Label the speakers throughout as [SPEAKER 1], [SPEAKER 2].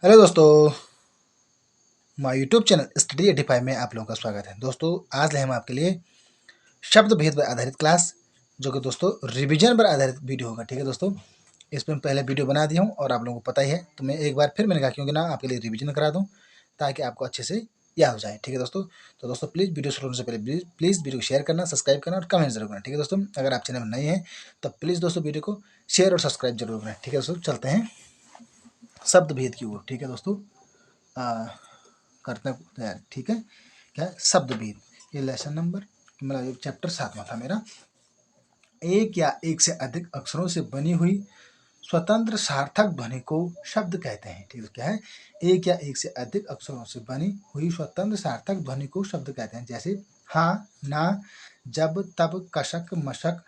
[SPEAKER 1] Hello दोस्तों, my YouTube channel study 85 में आप लोगों का स्वागत है। दोस्तों आज ले हम आपके लिए शब्द भेद पर आधारित क्लास, जो कि दोस्तों रिवीजन पर आधारित वीडियो होगा। ठीक है दोस्तों, इस पर मैं पहले वीडियो बना दिया हूँ और आप लोगों को पता ही है, तो मैं एक बार फिर मैंने कहा क्योंकि ना आपके लिए रिवीजन करा दूँ ताकि आपको अच्छे से याद हो जाए। ठीक है दोस्तों, तो दोस्तों प्लीज़ वीडियो शुरू होने से पहले प्लीज़ वीडियो को शेयर करना, सब्सक्राइब करना और कमेंट जरूर करना। ठीक है दोस्तों, अगर आप चैनल में नए हैं तो प्लीज़ दोस्तों वीडियो को शेयर और सब्सक्राइब जरूर करें। ठीक है दोस्तों, चलते हैं शब्द भेद की ओर। ठीक है दोस्तों, करते हैं तैयार। ठीक है, क्या है शब्द भेद, ये लेसन नंबर मतलब चैप्टर 7वां था मेरा। एक या एक से अधिक अक्षरों से बनी हुई स्वतंत्र सार्थक ध्वनि को शब्द कहते हैं। ठीक है, क्या है एक या एक से अधिक अक्षरों से बनी हुई स्वतंत्र सार्थक ध्वनि को शब्द कहते हैं। जैसे हाँ, ना, जब, तब, कशक, मशक,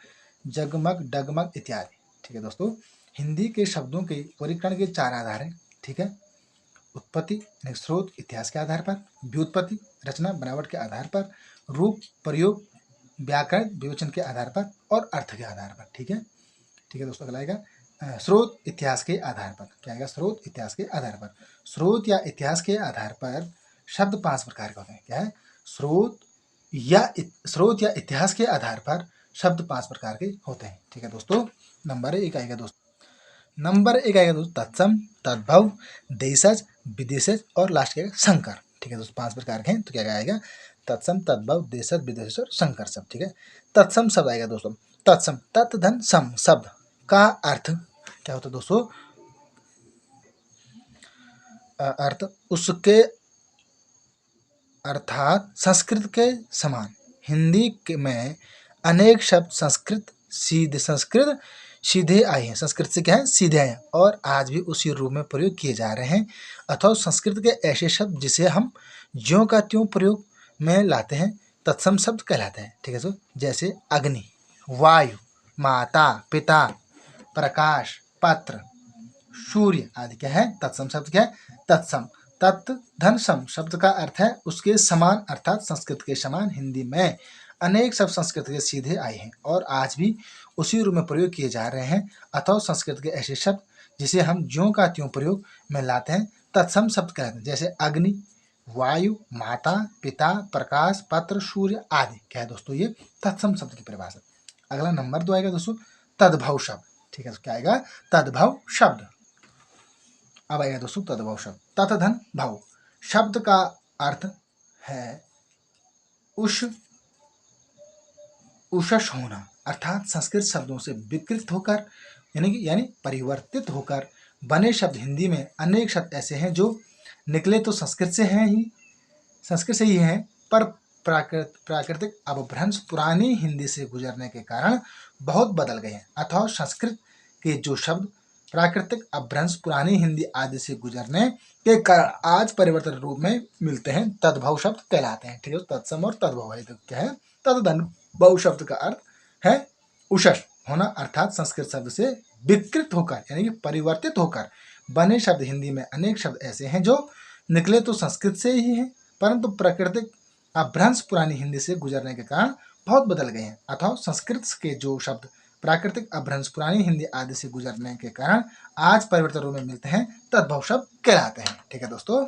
[SPEAKER 1] जगमग, डगमग इत्यादि। ठीक है दोस्तों, हिंदी के शब्दों के वर्गीकरण के 4 आधार हैं। ठीक है, उत्पत्ति यानी स्रोत इतिहास के आधार पर, व्युत्पत्ति रचना बनावट के आधार पर, रूप प्रयोग व्याकरण विवेचन के आधार पर और अर्थ के आधार पर। ठीक है, ठीक है दोस्तों, अगला आएगा स्रोत इतिहास के आधार पर। क्या आएगा? स्रोत इतिहास के आधार पर। स्रोत या इतिहास के आधार पर शब्द 5 प्रकार के होते हैं। क्या है? स्रोत या इतिहास के आधार पर शब्द 5 प्रकार के होते हैं। ठीक है दोस्तों, नंबर 1 आएगा दोस्तों, नंबर 1 आएगा दोस्तों तत्सम, तद्भव, देशज, विदेशज और लास्ट के संकर। ठीक है दोस्तों, 5 प्रकार के हैं, तो क्या आएगा? तत्सम, तद्भव, देशज, विदेशज और संकर शब्द। ठीक है, तत्सम शब्द आएगा दोस्तों। तत्सम तत् धन सम शब्द का अर्थ क्या होता है दोस्तों? अर्थ उसके अर्थात संस्कृत के समान। हिंदी में अनेक शब्द संस्कृत सीधे आए हैं। संस्कृत से क्या है? सीधे आए हैं और आज भी उसी रूप में प्रयोग किए जा रहे हैं। अथवा संस्कृत के ऐसे शब्द जिसे हम ज्यों का त्यों प्रयोग में लाते हैं तत्सम शब्द कहलाते हैं। ठीक है सो, जैसे अग्नि, वायु, माता, पिता, प्रकाश, पत्र, सूर्य आदि क्या है? तत्सम शब्द क्या है? तत्सम। तत् धन सम शब्द का अर्थ है उसके समान, अर्थात संस्कृत के समान। हिंदी में अनेक शब्द संस्कृत के सीधे आए हैं और आज भी उसी रूप में प्रयोग किए जा रहे हैं। अथवा संस्कृत के ऐसे शब्द जिसे हम ज्यों का त्यों प्रयोग में लाते हैं तत्सम शब्द कहते हैं। जैसे अग्नि, वायु, माता, पिता, प्रकाश, पत्र, सूर्य आदि क्या है दोस्तों? ये तत्सम शब्द की परिभाषा। अगला नंबर 2 आएगा दोस्तों तद्भव शब्द। ठीक है, तो क्या आएगा? तद्भव शब्द। अब आएगा दोस्तों तद्भव शब्द। तत् धन भव शब्द का अर्थ है उषस होना, अर्थात संस्कृत शब्दों से विकृत होकर यानी परिवर्तित होकर बने शब्द। हिंदी में अनेक शब्द ऐसे हैं जो निकले तो संस्कृत से ही हैं, पर प्राकृतिक अपभ्रंश पुरानी हिंदी से गुजरने के कारण बहुत बदल गए हैं। अथवा संस्कृत के जो शब्द प्राकृतिक अपभ्रंश पुरानी हिंदी आदि से गुजरने के कारण आज परिवर्तन रूप में मिलते हैं, तद्भव शब्द कहलाते हैं। ठीक है, तत्सम और तद्भव है। तो क्या है? तद्धन भव शब्द का अर्थ है उषस होना, अर्थात संस्कृत शब्द से विकृत होकर यानी कि परिवर्तित होकर बने शब्द। हिंदी में अनेक शब्द ऐसे हैं जो निकले तो संस्कृत से ही हैं, परंतु प्राकृतिक अपभ्रंश पुरानी हिंदी से गुजरने के कारण बहुत बदल गए हैं। अथवा संस्कृत के जो शब्द प्राकृतिक अपभ्रंश पुरानी हिंदी आदि से गुजरने के कारण आज परिवर्तन रूप में मिलते हैं, तद्भव शब्द कहलाते हैं। ठीक है दोस्तों,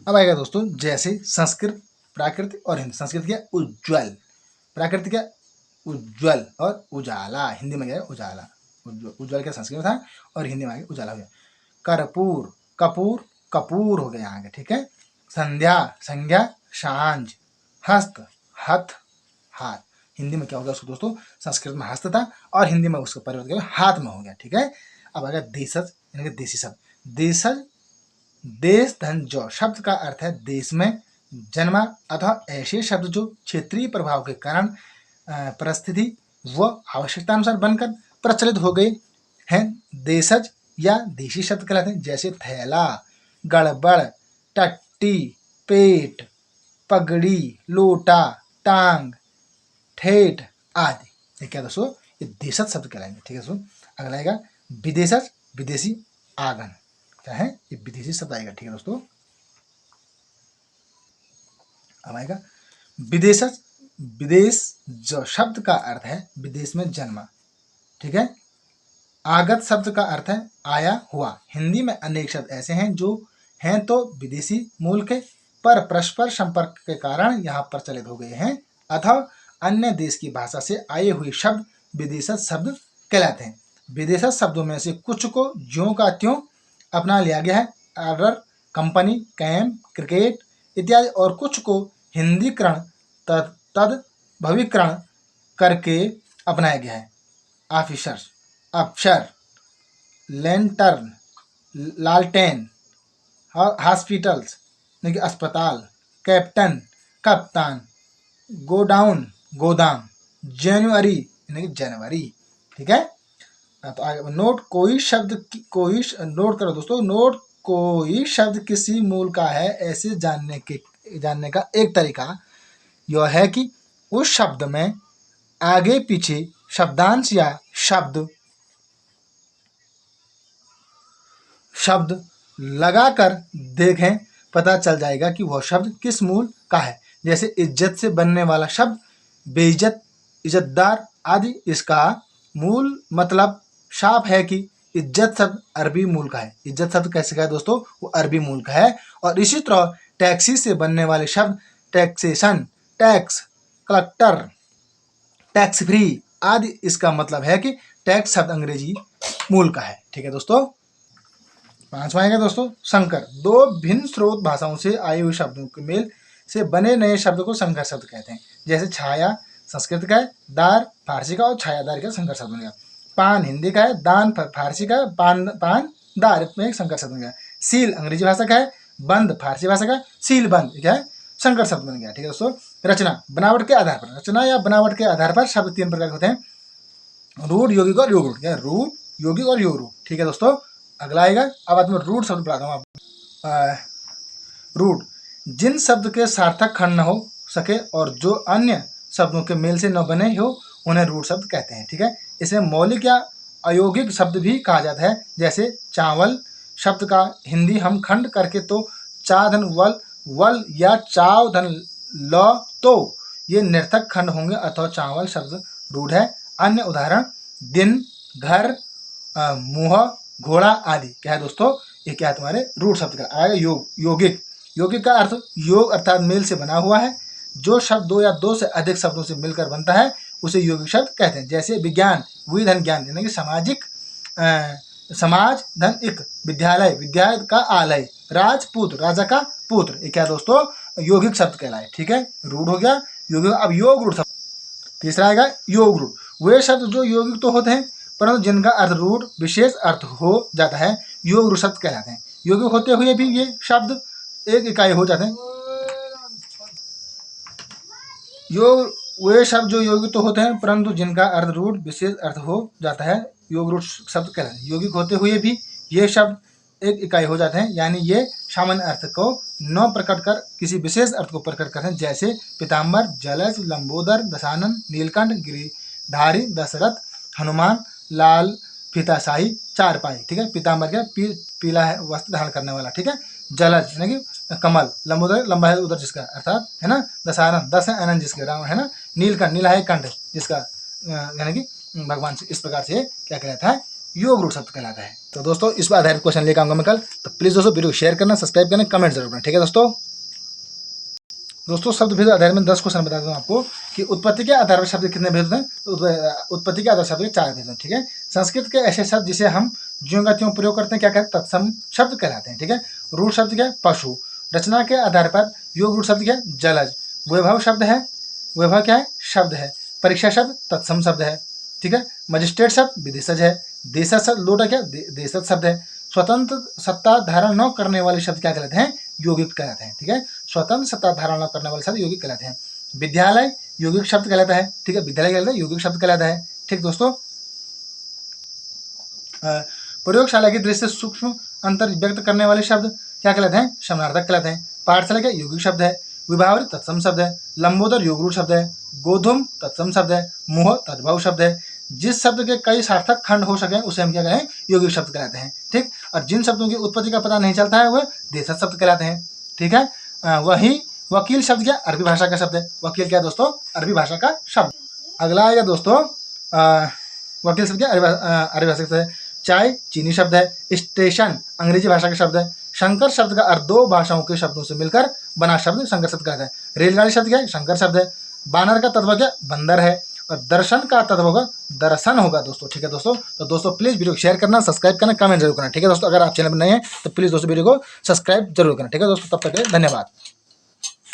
[SPEAKER 1] अब आएगा दोस्तों जैसे संस्कृत, प्राकृतिक और हिंदी। संस्कृत क्या? उज्ज्वल, प्राकृतिक क्या? उज्ज्वल और उजाला। हिंदी में क्या है? उजाला। उज्ज्वल क्या संस्कृत में था और हिंदी में आगे उजाला हो गया। कर्पूर, कपूर, कपूर हो गया यहाँ आगे। ठीक है, संध्या, संज्ञा, सांझ, हस्त, हथ, हाथ। हिंदी में क्या होगा उसको दोस्तों? संस्कृत में हस्त था और हिंदी में उसका परिवर्तन हाथ में हो गया। ठीक है, अब आएगा देशज यानी कि देशी शब्द। देशज देश धन जो शब्द का अर्थ है देश में जन्मा अथवा ऐसे शब्द जो क्षेत्रीय प्रभाव के कारण परिस्थिति व आवश्यकतानुसार बनकर प्रचलित हो गए हैं, देशज या देशी शब्द कहलाते हैं। जैसे थैला, गड़बड़, टट्टी, पेट, पगड़ी, लोटा, टांग, ठेठ आदि। ये क्या दोस्तों? ये देशज शब्द कहलाएंगे। ठीक है दोस्तों, अगला आएगा विदेशज, विदेशी आगन। क्या है? ये विदेशी शब्द आएगा। ठीक है दोस्तों, अब आएगा विदेशज। विदेश जो शब्द का अर्थ है विदेश में जन्मा। ठीक है, आगत शब्द का अर्थ है आया हुआ। हिंदी में अनेक शब्द ऐसे हैं जो हैं तो विदेशी मूल के, पर परस्पर संपर्क के कारण यहाँ प्रचलित हो गए हैं, अथवा अन्य देश की भाषा से आए हुए शब्द विदेशज शब्द कहलाते हैं। विदेशज शब्दों में से कुछ को ज्यों का त्यों अपना लिया गया है, ऑर्डर, कंपनी, कैंप, क्रिकेट इत्यादि, और कुछ को हिंदीकरण तद भविकरण करके अपनाया गया है। ऑफिसर, अफसर, लैंटर्न, लालटेन, हॉस्पिटल्स यानी कि अस्पताल, कैप्टन, कप्तान, गोडाउन, गोदाम, जनवरी यानी कि जनवरी। ठीक है, तो आगे नोट कोई शब्द नोट करो दोस्तों, नोट कोई शब्द किसी मूल का है ऐसे जानने का एक तरीका यह है कि उस शब्द में आगे पीछे शब्दांश या शब्द लगाकर देखें, पता चल जाएगा कि वह शब्द किस मूल का है। जैसे इज्जत से बनने वाला शब्द बेइज्जत, इज्जतदार आदि, इसका मूल मतलब साफ है कि इज्जत शब्द अरबी मूल का है। इज्जत शब्द कैसे का है दोस्तों, वो अरबी मूल का है। और इसी तरह टैक्सी से बनने वाले शब्द taxation, tax, collector, tax free आदि, इसका मतलब है कि टैक्स शब्द अंग्रेजी मूल का है। ठीक है दोस्तों। पांचवा है दोस्तों संकर। दो भिन्न स्रोत भाषाओं से आए हुए शब्दों के मेल से बने नए शब्द को संकर शब्द कहते हैं। जैसे छाया संस्कृत का है, दार फारसी का, और छायादार का संकर शब्द बन गया। पान हिंदी का है, दान फारसी का, पान दार में एक संकर शब्द बन गया। सील अंग्रेजी भाषा का है, बंद फारसी भाषा का, सील बंद क्या है, संकर शब्द बन गया। ठीक है दोस्तों। रचना बनावट के आधार पर, रचना या बनावट के आधार पर शब्द तीन प्रकार के होते हैं, रूढ़, यौगिक और योग रूढ़। क्या रूढ़, यौगिक और योग रूढ़। ठीक है दोस्तों। अगला आएगा, अब आज मैं रूढ़ शब्द पढ़ाता हूँ आपको। रूढ़ जिन शब्द के सार्थक खंड न हो सके और जो अन्य शब्दों के मेल से न बने हो उन्हें रूढ़ शब्द कहते हैं। ठीक है। इसे मौलिक या अयौगिक शब्द भी कहा जाता है। जैसे चावल शब्द का हिंदी हम खंड करके तो चा धन वल, वल या चाव धन ल, तो ये निर्थक खंड होंगे, अथवा चावल शब्द रूढ़ है। अन्य उदाहरण दिन, घर, मुँह, घोड़ा आदि क्या है दोस्तों, ये क्या है तुम्हारे रूढ़ शब्द का। आएगा यौगिक। यौगिक का अर्थ योग अर्थात मेल से बना हुआ है। जो शब्द दो या दो से अधिक शब्दों से मिलकर बनता है उसे यौगिक शब्द कहते हैं। जैसे विज्ञान, वि धन ज्ञान यानी कि सामाजिक, समाज धन इक, विद्यालय, विद्या का आलय, राजपुत्र, राजा का पुत्र, ये क्या दोस्तों यौगिक शब्द कहलाए। ठीक है, रूढ़ हो गया यौगिक। अब योग रूढ़ शब्द तीसरा आएगा योग रूढ़। वे शब्द जो यौगिक तो होते हैं परंतु जिनका अर्थ रूढ़ विशेष अर्थ हो जाता है, योग रूढ़ शब्द कहलाते हैं। यौगिक होते हुए भी ये शब्द एक इकाई हो जाते हैं। योग वे शब्द जो यौगिक तो होते हैं परंतु जिनका अर्थ रूढ़ विशेष अर्थ हो जाता है, योग रूढ़ शब्द कहलाते हैं। यौगिक होते हुए भी ये शब्द एक इकाई हो जाते हैं, यानी ये सामान्य अर्थ को न प्रकट कर किसी विशेष अर्थ को प्रकट करते हैं। जैसे पीताम्बर, जलज, लंबोदर, दशानन, नीलकंठ, गिरिधारी, दशरथ, हनुमान, लाल फीताशाही, चारपाई। ठीक है, पीताम्बर क्या पीला है वस्त्र धारण करने वाला। ठीक है, जलज यानी कि कमल, लंबोदर लंबा है उधर जिसका अर्थात है ना, दशानन 10 है अनंत जिसके राम है ना, नीलकंठ नीला है कंठ जिसका यानी कि भगवान से, इस प्रकार से क्या कहलाता है योग रूढ़ शब्द कहलाता है। तो दोस्तों इस पर आधारित क्वेश्चन लेकर आऊंगा मैं कल, तो प्लीज दोस्तों वीडियो शेयर करना, सब्सक्राइब करना, कमेंट जरूर करना। ठीक है दोस्तों शब्द भेद आधार में 10 क्वेश्चन बता दूं आपको कि उत्पत्ति के आधार पर शब्द कितने भेद हैं। उत्पत्ति के आधार शब्द के 4 भेद हैं। ठीक है, संस्कृत के ऐसे शब्द जिसे हम ज्यों का त्यों प्रयोग करते हैं क्या कहते हैं, तत्सम शब्द कहलाते हैं। ठीक है, रूढ़ शब्द क्या है, पशु। रचना के आधार पर योग रूढ़ शब्द क्या है, जलज। वैभव शब्द है, वैभव क्या है, शब्द है। परीक्षा शब्द तत्सम शब्द है। ठीक है, मजिस्ट्रेट शब्द विदेशज है। देशज शब्द लोटा क्या देशज शब्द है। स्वतंत्र सत्ता धारण न करने वाले शब्द क्या कहलाते हैं, यौगिक कहलाते हैं। ठीक है, स्वतंत्र सत्ता धारण न करने वाले शब्द यौगिक कहलाते हैं। विद्यालय यौगिक शब्द कहलाता है। ठीक है, विद्यालय कहलाता है यौगिक शब्द कहलाता है। ठीक दोस्तों, प्रयोगशाला की दृष्टि से सूक्ष्म अंतर व्यक्त करने वाले शब्द क्या कहलाते हैं, समानार्थक कहलाते हैं। पाठशाला का यौगिक शब्द है। विभावरी तत्सम शब्द है। लंबोदर योग रूढ़ शब्द है। गोधूम तत्सम शब्द है। मुह तद्भव शब्द है। जिस शब्द के कई सार्थक खंड हो सके उसे हम क्या कहें, यौगिक शब्द कहलाते हैं। ठीक, और जिन शब्दों की उत्पत्ति का पता नहीं चलता है वह देशज शब्द कहलाते हैं। ठीक है, वही वकील शब्द क्या अरबी भाषा का शब्द है। वकील क्या दोस्तों अरबी भाषा का शब्द। अगला आएगा दोस्तों वकील शब्द क्या आर्य भाषा का है। चाय चीनी शब्द है। स्टेशन अंग्रेजी भाषा का शब्द है। शंकर शब्द का अर्थ दो भाषाओं के शब्दों से मिलकर बना शब्द शंकर शब्द का है। रेलगाड़ी शब्द क्या है, शंकर शब्द है। बानर का तत्व क्या, बंदर है। और दर्शन का तत्व होगा दर्शन होगा दोस्तों। ठीक है दोस्तों, तो दोस्तों प्लीज वीडियो को शेयर करना, सब्सक्राइब करना, कमेंट जरूर करना। ठीक है दोस्तों, अगर आप चैनल पर नए हैं तो प्लीज दोस्तों वीडियो को सब्सक्राइब जरूर करना। ठीक है दोस्तों, तब तक के लिए धन्यवाद।